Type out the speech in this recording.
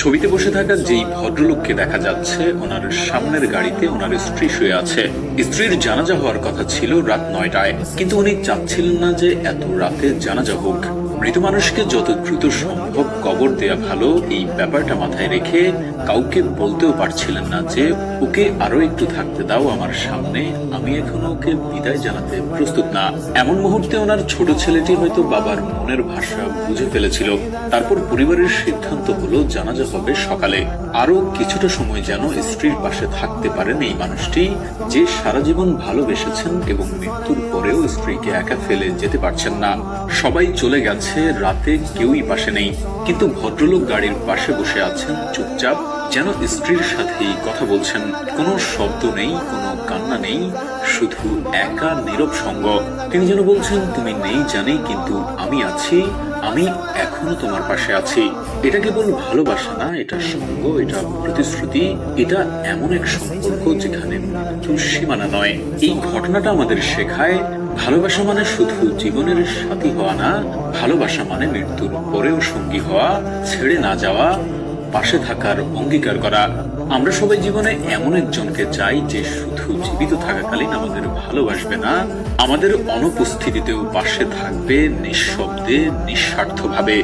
ছবিতে বসে থাকা যেই ভদ্রলোককে দেখা যাচ্ছে, ওনার সামনের গাড়িতে ওনার স্ত্রী শুয়ে আছে। স্ত্রীর জানাজা হওয়ার কথা ছিল রাত 9টায়, কিন্তু উনি চাচ্ছিলেন না যে এত রাতে জানাজা হোক। মৃত মানুষকে যত দ্রুত সম্ভব কবর দেয়া ভালো, এই ব্যাপারটা মাথায় রেখে কাউকে বলতেও পারছিলেন না যে ওকে আরো একটু থাকতে দাও আমার সামনে, আমি এখনো ওকে বিদায় জানাতে প্রস্তুত না। এমন মুহূর্তে ওনার ছোট ছেলেটি হয়তো বাবার মনের ভাষা বুঝে ফেলেছিল। তারপর পরিবারের সিদ্ধান্ত হলো জানাজা হবে সকালে। আরো কিছুটা সময় যেন স্ত্রীর পাশে থাকতে পারেন এই মানুষটি, যে সারা জীবন ভালোবেসেছেন এবং মৃত্যুর পরেও স্ত্রীকে একা ফেলে যেতে পারছেন না। সবাই চলে গেছে, রাতে কেউই পাশে নেই, কিন্তু ভদ্রলোক গাড়ির পাশে বসে আছেন চুপচাপ, যেন স্ত্রীর সাথেই কথা বলছেন। কোনো শব্দ নেই, কোনো কান্না নেই, শুধু একা নীরব সঙ্গ। তিনি যেন বলছেন, তুমি নেই জানি, কিন্তু আমি আছি, আমি এখনো তোমার পাশে আছি। এটা কেবল ভালোবাসা না, এটা সঙ্গ, এটা প্রতিশ্রুতি, এটা এমন এক সম্পর্ক যেখানে মৃত্যুর সীমানা নয়। এই ঘটনাটা আমাদের শেখায়, ভালোবাসা মানে শুধু জীবনের সাথী হওয়া না, ভালোবাসা মানে মৃত্যুর পরেও সঙ্গী হওয়া, ছেড়ে না যাওয়া, পাশে থাকার অঙ্গীকার করা। আমরা সবাই জীবনে এমন একজনকে চাই যে শুধু জীবিত থাকাকালীন আমাদের ভালোবাসবে না, আমাদের অনুপস্থিতিতেও পাশে থাকবে, নিঃশব্দে, নিঃস্বার্থভাবে।